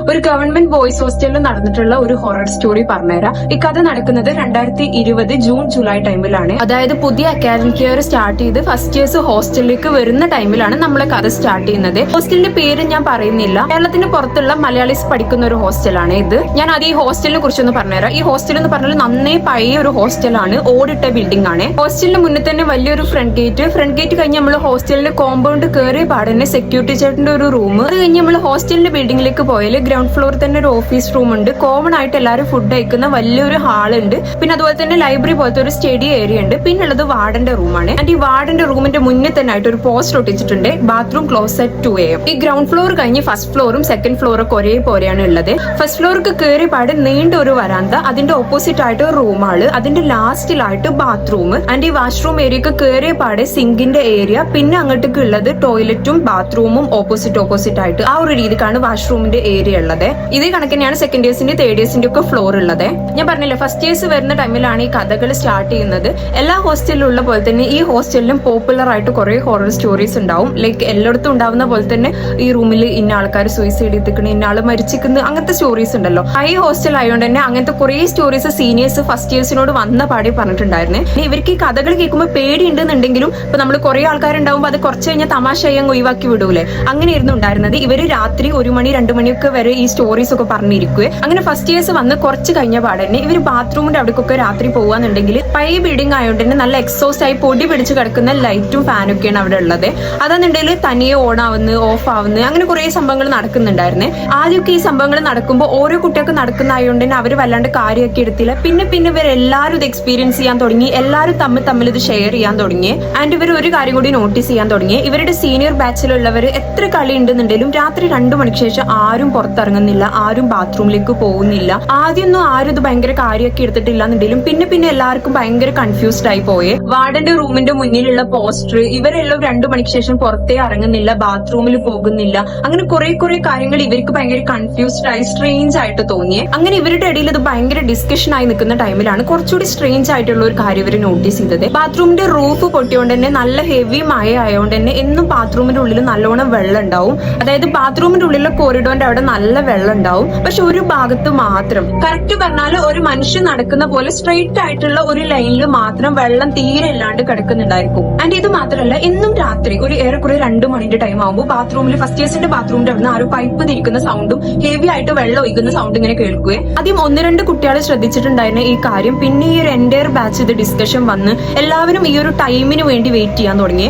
ഒരു government boys ഹോസ്റ്റലിൽ നടന്നിട്ടുള്ള ഒരു ഹൊറർ സ്റ്റോറി പറഞ്ഞുതരാം. ഈ കഥ നടക്കുന്നത് 2020 ജൂൺ ജൂലൈ ടൈമിലാണ്. അതായത് പുതിയ അക്കാഡമിക് ഇയർ സ്റ്റാർട്ട് ചെയ്ത് ഫസ്റ്റ് ഇയേഴ്സ് ഹോസ്റ്റലിലേക്ക് വരുന്ന ടൈമിലാണ് നമ്മളെ കഥ സ്റ്റാർട്ട് ചെയ്യുന്നത്. ഹോസ്റ്റലിന്റെ പേര് ഞാൻ പറയുന്നില്ല. കേരളത്തിന് പുറത്തുള്ള മലയാളീസ് പഠിക്കുന്ന ഒരു ഹോസ്റ്റലാണ് ഇത്. ഞാൻ അത് ഈ ഹോസ്റ്റലിനെ കുറിച്ചൊന്ന് പറഞ്ഞുതരാം. ഈ ഹോസ്റ്റൽ എന്ന് പറഞ്ഞാൽ നന്നേ പഴയ ഒരു ഹോസ്റ്റലാണ്. ഓടിട്ട ബിൽഡിംഗ് ആണ്. ഹോസ്റ്റലിന് മുന്നിൽ തന്നെ വലിയൊരു ഫ്രണ്ട് ഗേറ്റ് കഴിഞ്ഞ് നമ്മൾ ഹോസ്റ്റലിന്റെ കോമ്പൗണ്ട് കയറിയ പാടന്നെ സെക്യൂരിറ്റി ചേട്ടന്റെ ഒരു റൂം. അത് കഴിഞ്ഞ് നമ്മൾ ഹോസ്റ്റലിന്റെ ബിൽഡിംഗിലേക്ക് പോയാൽ ഗ്രൗണ്ട് ഫ്ലോറിൽ തന്നെ ഒരു ഓഫീസ് റൂം ഉണ്ട്. കോമൺ ആയിട്ട് എല്ലാവരും ഫുഡ് കഴിക്കുന്ന വലിയൊരു ഹാൾ ഉണ്ട്. പിന്നെ അതുപോലെ തന്നെ ലൈബ്രറി പോലത്തെ ഒരു സ്റ്റഡി ഏരിയ ഉണ്ട്. പിന്നെ ഉള്ളത് വാർഡന്റെ റൂമാണ്. ആൻഡ് ഈ വാർഡന്റെ റൂമിന്റെ മുന്നിൽ തന്നെ ആയിട്ട് ഒരു പോസ്റ്റർ ഒട്ടിച്ചിട്ടുണ്ട്, ബാത്റൂം ക്ലോസ് അറ്റ് 2 AM. ഈ ഗ്രൗണ്ട് ഫ്ലോർ കഴിഞ്ഞ് ഫസ്റ്റ് ഫ്ലോറും സെക്കൻഡ് ഫ്ലോറും ഒക്കെ ഒരേപോലെയാണ് ഉള്ളത്. ഫസ്റ്റ് ഫ്ലോർക്ക് കയറി പാട് നീണ്ട ഒരു വരാന്ത, അതിന്റെ ഓപ്പോസിറ്റ് ആയിട്ട് ഒരു റൂമാണ്, അതിന്റെ ലാസ്റ്റിലായിട്ട് ബാത്റൂം. ആൻഡ് ഈ വാഷ്റൂം ഏരിയക്ക് കയറിയ പാട് സിങ്കിന്റെ ഏരിയ, പിന്നെ അങ്ങോട്ടേക്ക് ഉള്ളത് ടോയ്ലറ്റും ബാത്റൂമും ഓപ്പോസിറ്റ് ആയിട്ട് ആ ഒരു രീതിക്കാണ് വാഷ്റൂമിന്റെ ഏരിയ ഉള്ളത്. ഇതേ കണക്കിനെയാണ് സെക്കൻഡ് ഇയേഴ്സിന്റെ തേർഡ് ഇയേഴ്സിന്റെ ഒക്കെ ഫ്ലോർ ഉള്ളത്. ഞാൻ പറഞ്ഞില്ല, ഫസ്റ്റ് ഇയേഴ്സ് വരുന്ന ടൈമിലാണ് ഈ കഥകൾ സ്റ്റാർട്ട് ചെയ്യുന്നത്. എല്ലാ ഹോസ്റ്റലിലും ഉള്ള പോലെ തന്നെ ഈ ഹോസ്റ്റലിലും പോപ്പുലർ ആയിട്ട് കുറെ ഹൊറർ സ്റ്റോറീസ് ഉണ്ടാവും. ലൈക്ക് എല്ലായിടത്തും ഉണ്ടാവുന്ന പോലെ തന്നെ ഈ റൂമിൽ ഇന്ന ആൾക്കാർ സൂയിസൈഡ് ചെയ്തിരിക്കുന്നു, ഇന്ന ആള് മരിച്ചിരിക്കുന്നു, അങ്ങനത്തെ സ്റ്റോറീസ് ഉണ്ടല്ലോ. ഹൈ ഹോസ്റ്റൽ ആയതുകൊണ്ട് തന്നെ അങ്ങനത്തെ കുറെ സ്റ്റോറീസ് സീനിയേഴ്സ് ഫസ്റ്റ് ഇയേഴ്സിനോട് വന്ന പാടി പറഞ്ഞിട്ടുണ്ടായിരുന്നു. ഇവർക്ക് ഈ കഥകൾ കേൾക്കുമ്പോൾ പേടി ഉണ്ടെന്നുണ്ടെങ്കിലും ഇപ്പൊ നമ്മൾ കുറെ ആൾക്കാരുണ്ടാവുമ്പോൾ അത് കുറച്ച് കഴിഞ്ഞാൽ തമാശയായി അങ്ങ് ഒഴിവാക്കി വിടൂലേ, അങ്ങനെയായിരുന്നു ഉണ്ടായിരുന്നത്. ഇവര് രാത്രി 1 മണി 2 മണിയൊക്കെ വരെ ഈ സ്റ്റോറീസ് ഒക്കെ പറഞ്ഞിരിക്കുവേ. അങ്ങനെ ഫസ്റ്റ് ഇയേഴ്സ് വന്ന് കുറച്ച് കഴിഞ്ഞ പാടന്നെ ഇവര് ബാത്റൂമിന്റെ അവിടേക്കൊക്കെ രാത്രി പോവാന്നുണ്ടെങ്കിൽ പഴയ ബിൽഡിംഗ് ആയതുകൊണ്ട് തന്നെ നല്ല എക്സോസ്റ്റ് ആയി പൊടി പിടിച്ച് കിടക്കുന്ന ലൈറ്റും ഫാനും ഒക്കെയാണ് അവിടെ ഉള്ളത്. അതെന്നുണ്ടെങ്കിൽ തനിയെ ഓൺ ആവുന്നു, ഓഫ് ആവുന്നു, അങ്ങനെ കുറെ സംഭവങ്ങൾ നടക്കുന്നുണ്ടായിരുന്നേ. ആദ്യമൊക്കെ ഈ സംഭവങ്ങൾ നടക്കുമ്പോൾ ഓരോ കുട്ടികൾക്ക് നടക്കുന്നതായതുകൊണ്ട് തന്നെ അവര് വല്ലാണ്ട് കാര്യമൊക്കെ എടുത്തില്ല. പിന്നെ ഇവരെല്ലാരും ഇത് എക്സ്പീരിയൻസ് ചെയ്യാൻ തുടങ്ങി. എല്ലാവരും തമ്മിൽ ഇത് ഷെയർ ചെയ്യാൻ തുടങ്ങി. ആൻഡ് ഇവർ ഒരു കാര്യം കൂടി നോട്ടീസ് ചെയ്യാൻ തുടങ്ങി. ഇവരുടെ സീനിയർ ബാച്ചിലുള്ളവർ എത്ര കളി ഉണ്ടെന്നുണ്ടെങ്കിലും രാത്രി 2 മണിക്ക് ശേഷം ആരും പുറത്തിറങ്ങുന്നില്ല, ആരും ബാത്റൂമിലേക്ക് പോകുന്നില്ല. ആദ്യമൊന്നും ആരും ഇത് ഭയങ്കര കാര്യമൊക്കെ എടുത്തിട്ടില്ല എന്നുണ്ടെങ്കിലും പിന്നെ എല്ലാവർക്കും ഭയങ്കര കൺഫ്യൂസ്ഡ് ആയി പോയേ. വാർഡന്റെ റൂമിന്റെ മുന്നിലുള്ള പോസ്റ്റർ, ഇവരെല്ലാം 2 മണിക്ക് ശേഷം പുറത്തേ ഇറങ്ങുന്നില്ല, ബാത്റൂമിൽ പോകുന്നില്ല, അങ്ങനെ കുറെ കാര്യങ്ങൾ ഇവർക്ക് ഭയങ്കര കൺഫ്യൂസ്ഡ് ആയി സ്ട്രേഞ്ച് ആയിട്ട് തോന്നിയേ. അങ്ങനെ ഇവരുടെ ഇടയിൽ ഇത് ഭയങ്കര ഡിസ്കഷൻ ആയി നിൽക്കുന്ന ടൈമിലാണ് കുറച്ചുകൂടി സ്ട്രേഞ്ച് ആയിട്ടുള്ള ഒരു കാര്യം ഇവർ നോട്ടീസ് ചെയ്തത്. ബാത്റൂമിന്റെ റൂഫ് പൊട്ടിയോണ്ട് തന്നെ നല്ല ഹെവി മഴ ആയതുകൊണ്ട് തന്നെ എന്നും ബാത്റൂമിന്റെ ഉള്ളിൽ നല്ലോണം വെള്ളം ഉണ്ടാവും. അതായത് ബാത്റൂമിന്റെ ഉള്ളിലെ കോറിഡോറിന്റെ അവിടെ നല്ല വെള്ളം ഉണ്ടാവും. പക്ഷെ ഒരു ഭാഗത്ത് മാത്രം, കറക്റ്റ് പറഞ്ഞാൽ ഒരു മനുഷ്യൻ നടക്കുന്ന പോലെ സ്ട്രെയിറ്റ് ആയിട്ടുള്ള ഒരു ലൈനിൽ മാത്രം വെള്ളം തീരെ ഇല്ലാണ്ട് കിടക്കുന്നുണ്ടായിരിക്കും. ആൻഡ് ഇത് മാത്രമല്ല, എന്നും രാത്രി ഒരു ഏറെക്കുറെ 2 മണിന്റെ ടൈം ആകുമ്പോൾ ബാത്റൂമിൽ ഫസ്റ്റ് ഇയേഴ്സിന്റെ ബാത്റൂമിന്റെ അവിടെ നിന്ന് ആ ഒരു പൈപ്പ് തിരിക്കുന്ന സൗണ്ടും ഹെവി ആയിട്ട് വെള്ളം ഒഴിക്കുന്ന സൗണ്ട് ഇങ്ങനെ കേൾക്കുകയെ. ആദ്യം 1-2 കുട്ടികൾ ശ്രദ്ധിച്ചിട്ടുണ്ടായിരുന്ന ഈ കാര്യം. പിന്നെ ഈ ഒരു എൻറ്റയർ ബാച്ച് ഇത് ഡിസ്കഷൻ വന്ന് എല്ലാവരും ഈ ഒരു ടൈമിന് വേണ്ടി വെയിറ്റ് ചെയ്യാൻ തുടങ്ങി.